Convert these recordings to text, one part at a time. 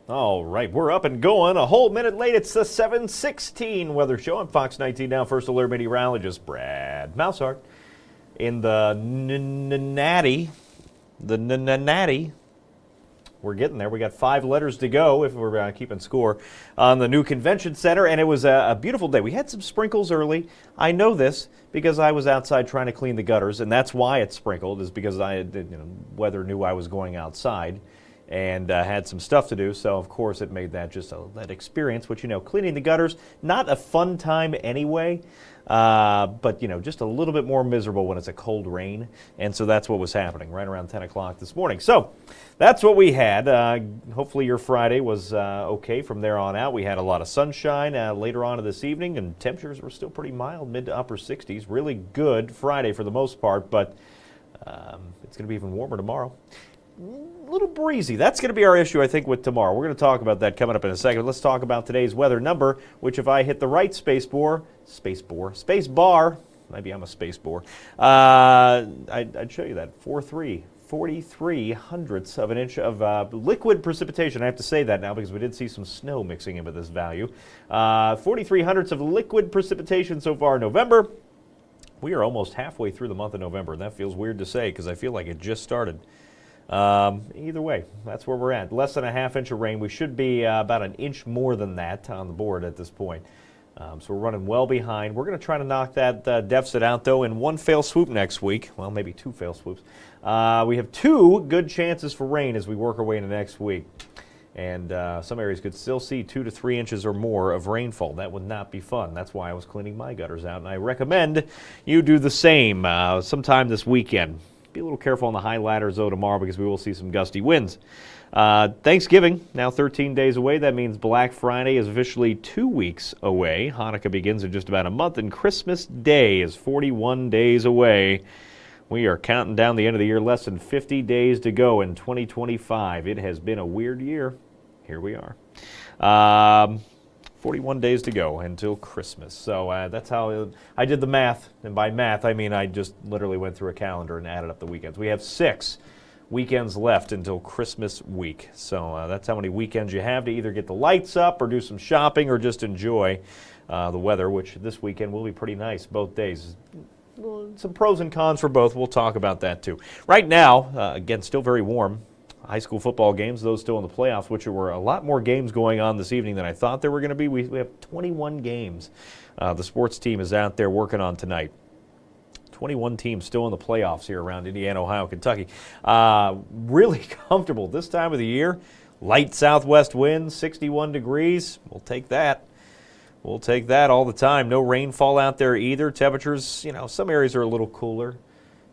All right, we're up and going. A whole minute late. It's the 7:16 weather show. I'm Fox 19 Now First Alert Meteorologist Brad Maushart in the Natty. We're getting there. We got 5 letters to go if we're keeping score on the new convention center, and it was a beautiful day. We had some sprinkles early. I know this because I was outside trying to clean the gutters, and that's why it sprinkled, is because weather knew I was going outside and had some stuff to do, so of course it made that just that experience, which, cleaning the gutters, not a fun time anyway, but, just a little bit more miserable when it's a cold rain, and so that's what was happening right around 10 o'clock this morning. So that's what we had. Hopefully your Friday was okay from there on out. We had a lot of sunshine later on this evening, and temperatures were still pretty mild, mid to upper 60s. Really good Friday for the most part, but it's going to be even warmer tomorrow. A little breezy. That's going to be our issue, I think, with tomorrow. We're going to talk about that coming up in a second. Let's talk about today's weather number, which if I hit the right space bar, maybe I'm a space bore, I'd show you that. 43 hundredths of an inch of liquid precipitation. I have to say that now because we did see some snow mixing in with this value. 43 hundredths of liquid precipitation so far in November. We are almost halfway through the month of November, and that feels weird to say because I feel like it just started. Either way, that's where we're at. Less than a ½ inch of rain. We should be about an inch more than that on the board at this point. So we're running well behind. We're going to try to knock that deficit out, though, in one fell swoop next week. Well, maybe 2 fail swoops. We have 2 good chances for rain as we work our way into next week. And some areas could still see 2 to 3 inches or more of rainfall. That would not be fun. That's why I was cleaning my gutters out. And I recommend you do the same sometime this weekend. Be a little careful on the high ladders, though, tomorrow because we will see some gusty winds. Thanksgiving, now 13 days away. That means Black Friday is officially 2 weeks away. Hanukkah begins in just about a month, and Christmas Day is 41 days away. We are counting down the end of the year, less than 50 days to go in 2025. It has been a weird year. Here we are. 41 days to go until Christmas. So that's how I did the math. And by math, I mean I just literally went through a calendar and added up the weekends. We have 6 weekends left until Christmas week. So that's how many weekends you have to either get the lights up or do some shopping or just enjoy the weather, which this weekend will be pretty nice both days. Some pros and cons for both. We'll talk about that too. Right now, again, still very warm. High school football games, those still in the playoffs, which there were a lot more games going on this evening than I thought there were going to be. We have 21 games the sports team is out there working on tonight. 21 teams still in the playoffs here around Indiana, Ohio, Kentucky. Really comfortable this time of the year. Light southwest winds, 61 degrees. We'll take that. We'll take that all the time. No rainfall out there either. Temperatures, some areas are a little cooler.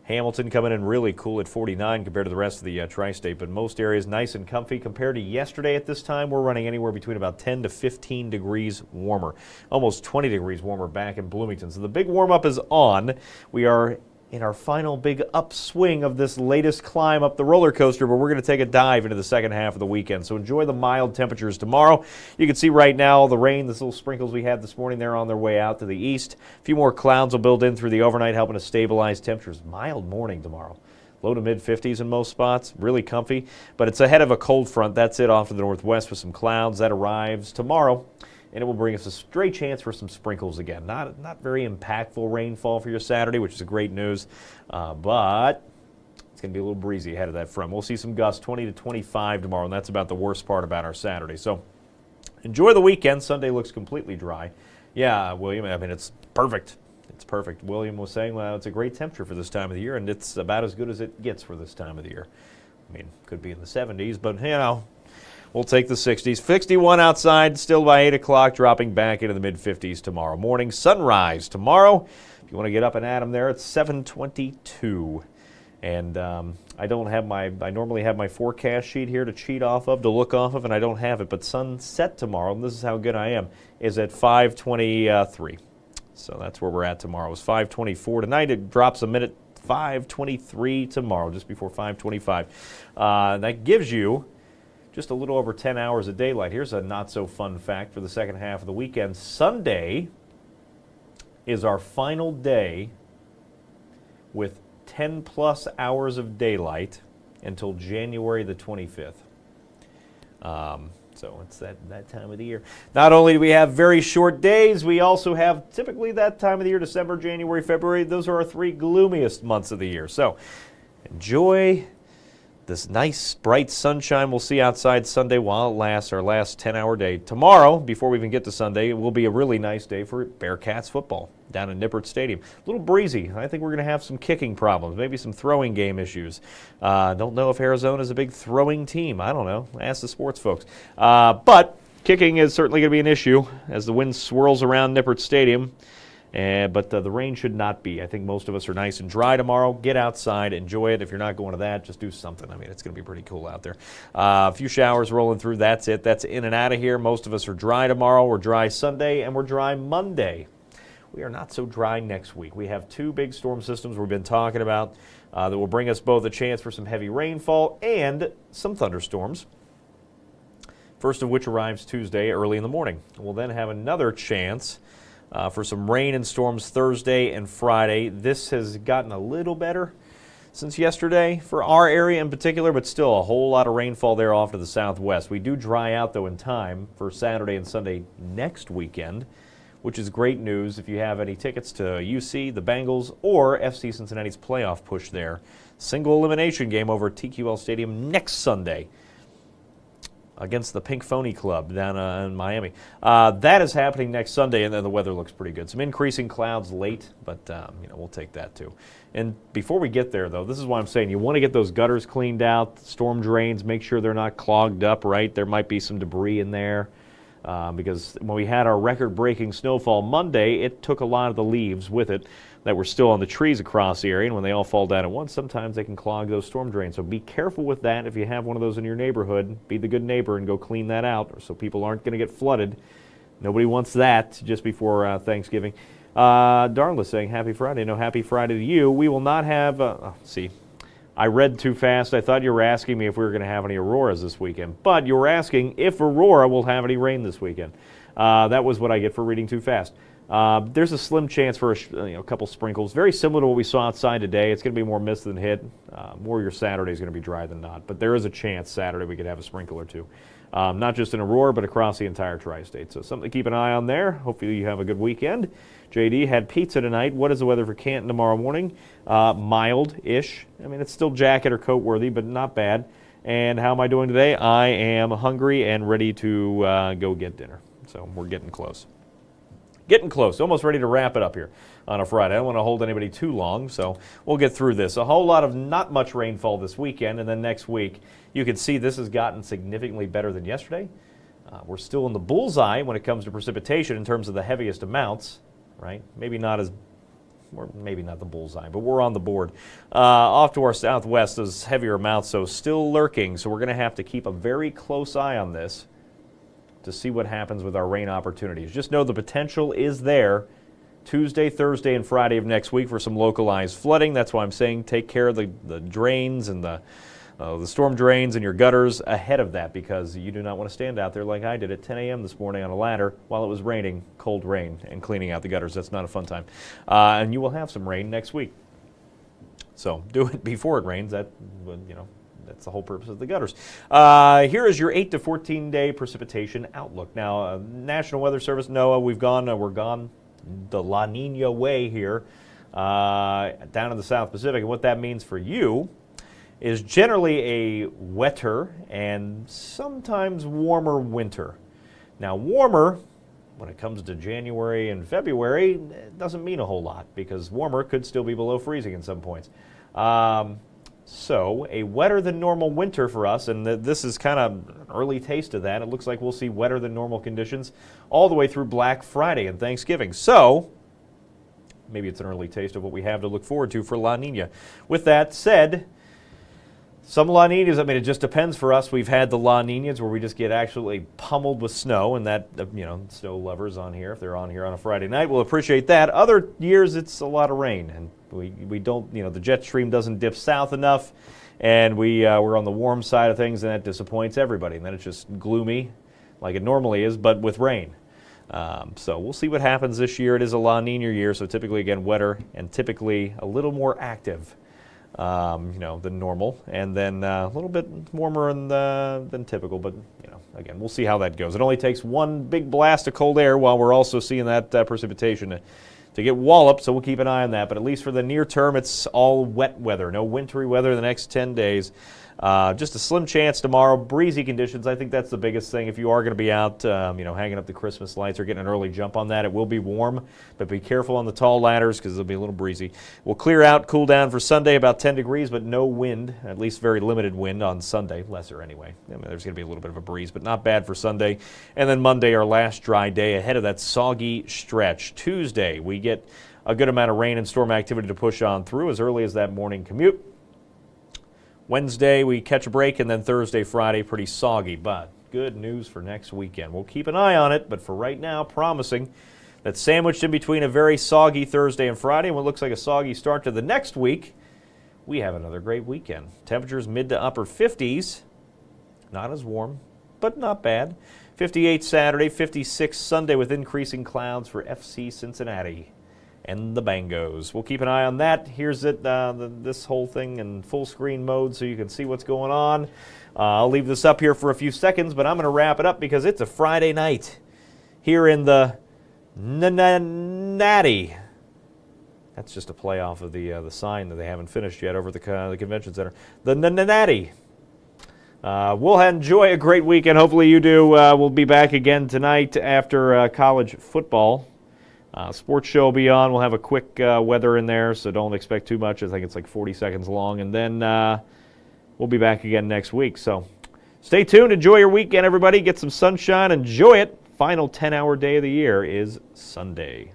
Hamilton coming in really cool at 49 compared to the rest of the tri-state, but most areas nice and comfy. Compared to yesterday at this time, we're running anywhere between about 10 to 15 degrees warmer, almost 20 degrees warmer back in Bloomington. So the big warm-up is on. We are in our final big upswing of this latest climb up the roller coaster, but we're going to take a dive into the second half of the weekend. So enjoy the mild temperatures tomorrow. You can see right now the rain, the little sprinkles we had this morning, they're on their way out to the east. A few more clouds will build in through the overnight, helping to stabilize temperatures. Mild morning tomorrow. Low to mid 50s in most spots, really comfy, but it's ahead of a cold front. That's it off to the northwest with some clouds. That arrives tomorrow, and it will bring us a stray chance for some sprinkles again. Not very impactful rainfall for your Saturday, which is great news, but it's going to be a little breezy ahead of that front. We'll see some gusts, 20 to 25 tomorrow, and that's about the worst part about our Saturday. So enjoy the weekend. Sunday looks completely dry. Yeah, William, I mean, it's perfect. It's perfect. William was saying, well, it's a great temperature for this time of the year, and it's about as good as it gets for this time of the year. I mean, could be in the 70s, but, we'll take the 60s. 61 outside, still by 8 o'clock, dropping back into the mid-50s tomorrow morning. Sunrise tomorrow. If you want to get up and at them there, it's 7:22. And I normally have my forecast sheet here to cheat off of, to look off of, and I don't have it. But sunset tomorrow, and this is how good I am, is at 5:23. So that's where we're at tomorrow. It was 5:24 tonight. It drops a minute, 5:23 tomorrow, just before 5:25. That gives you just a little over 10 hours of daylight. Here's a not-so-fun fact for the second half of the weekend. Sunday is our final day with 10-plus hours of daylight until January the 25th. So it's that time of the year. Not only do we have very short days, we also have typically that time of the year, December, January, February. Those are our 3 gloomiest months of the year. So enjoy this nice, bright sunshine we'll see outside Sunday while it lasts, our last 10-hour day. Tomorrow, before we even get to Sunday, it will be a really nice day for Bearcats football down in Nippert Stadium. A little breezy. I think we're going to have some kicking problems, maybe some throwing game issues. Don't know if Arizona's a big throwing team. I don't know. Ask the sports folks. But kicking is certainly going to be an issue as the wind swirls around Nippert Stadium. But the rain should not be. I think most of us are nice and dry tomorrow. Get outside, enjoy it. If you're not going to that, just do something. I mean, it's going to be pretty cool out there. A few showers rolling through. That's it. That's in and out of here. Most of us are dry tomorrow. We're dry Sunday, and we're dry Monday. We are not so dry next week. We have 2 big storm systems we've been talking about that will bring us both a chance for some heavy rainfall and some thunderstorms. First of which arrives Tuesday early in the morning. We'll then have another chance for some rain and storms Thursday and Friday. This has gotten a little better since yesterday for our area in particular, but still a whole lot of rainfall there off to the southwest. We do dry out, though, in time for Saturday and Sunday next weekend, which is great news if you have any tickets to UC, the Bengals, or FC Cincinnati's playoff push there. Single elimination game over at TQL Stadium next Sunday against the Pink Phony Club down in Miami. That is happening next Sunday, and then the weather looks pretty good. Some increasing clouds late, but we'll take that too. And before we get there, though, this is why I'm saying you want to get those gutters cleaned out, storm drains, make sure they're not clogged up, right? There might be some debris in there. Because when we had our record-breaking snowfall Monday, it took a lot of the leaves with it that were still on the trees across the area, and when they all fall down at once, sometimes they can clog those storm drains. So be careful with that. If you have one of those in your neighborhood, be the good neighbor and go clean that out so people aren't going to get flooded. Nobody wants that just before Thanksgiving. Darla saying, happy Friday. No, happy Friday to you. We will not have, I read too fast. I thought you were asking me if we were going to have any auroras this weekend. But you were asking if Aurora will have any rain this weekend. That was what I get for reading too fast. There's a slim chance for a couple sprinkles. Very similar to what we saw outside today. It's going to be more mist than hit. More your Saturday is going to be dry than not. But there is a chance Saturday we could have a sprinkle or two. Not just in Aurora, but across the entire tri-state. So something to keep an eye on there. Hopefully you have a good weekend. JD had pizza tonight. What is the weather for Canton tomorrow morning? Mild-ish. I mean, it's still jacket or coat worthy, but not bad. And how am I doing today? I am hungry and ready to go get dinner. So we're getting close. Getting close. Almost ready to wrap it up here on a Friday. I don't want to hold anybody too long, so we'll get through this. A whole lot of not much rainfall this weekend, and then next week you can see this has gotten significantly better than yesterday. We're still in the bullseye when it comes to precipitation in terms of the heaviest amounts. Right? Maybe not the bullseye, but we're on the board. Off to our southwest, those heavier amounts, so still lurking. So we're going to have to keep a very close eye on this to see what happens with our rain opportunities. Just know the potential is there Tuesday, Thursday, and Friday of next week for some localized flooding. That's why I'm saying take care of the drains and the storm drains and your gutters ahead of that, because you do not want to stand out there like I did at 10 a.m. this morning on a ladder while it was raining, cold rain, and cleaning out the gutters. That's not a fun time. And you will have some rain next week. So do it before it rains. That's the whole purpose of the gutters. Here is your 8 to 14 day precipitation outlook. Now, National Weather Service, NOAA, we're gone the La Nina way here down in the South Pacific. And what that means for you is generally a wetter and sometimes warmer winter. Now, warmer, when it comes to January and February, it doesn't mean a whole lot because warmer could still be below freezing at some points. So a wetter than normal winter for us, and this is kind of an early taste of that. It looks like we'll see wetter than normal conditions all the way through Black Friday and Thanksgiving. So maybe it's an early taste of what we have to look forward to for La Nina. With that said, some La Ninas, it just depends for us. We've had the La Ninas where we just get absolutely pummeled with snow, and that, snow lovers on here, if they're on here on a Friday night, will appreciate that. Other years, it's a lot of rain, and we don't, the jet stream doesn't dip south enough, and we're on the warm side of things, and that disappoints everybody. And then it's just gloomy, like it normally is, but with rain. So we'll see what happens this year. It is a La Nina year, so typically, again, wetter and typically a little more active than normal, and then a little bit warmer than typical. But again, we'll see how that goes. It only takes one big blast of cold air while we're also seeing that precipitation to get walloped, so we'll keep an eye on that. But at least for the near term, it's all wet weather. No wintry weather the next 10 days. Just a slim chance tomorrow. Breezy conditions, I think that's the biggest thing. If you are going to be out, hanging up the Christmas lights or getting an early jump on that, it will be warm, but be careful on the tall ladders because it'll be a little breezy. We'll clear out, cool down for Sunday, about 10 degrees, but no wind, at least very limited wind on Sunday, lesser anyway. There's going to be a little bit of a breeze, but not bad for Sunday. And then Monday, our last dry day ahead of that soggy stretch. Tuesday, we get a good amount of rain and storm activity to push on through as early as that morning commute. Wednesday, we catch a break, and then Thursday, Friday, pretty soggy, but good news for next weekend. We'll keep an eye on it, but for right now, promising that sandwiched in between a very soggy Thursday and Friday and what looks like a soggy start to the next week, we have another great weekend. Temperatures mid to upper 50s, not as warm, but not bad. 58 Saturday, 56 Sunday with increasing clouds for FC Cincinnati and the Bangos. We'll keep an eye on that. Here's it, this whole thing in full screen mode so you can see what's going on. I'll leave this up here for a few seconds, but I'm going to wrap it up because it's a Friday night here in the Cincinnati. That's just a play off of the sign that they haven't finished yet over at the convention center. The Cincinnati. We'll enjoy a great weekend. Hopefully you do. We'll be back again tonight after college football. Sports show will be on. We'll have a quick weather in there, so don't expect too much. I think it's like 40 seconds long. And then we'll be back again next week. So stay tuned. Enjoy your weekend, everybody. Get some sunshine. Enjoy it. Final 10-hour day of the year is Sunday.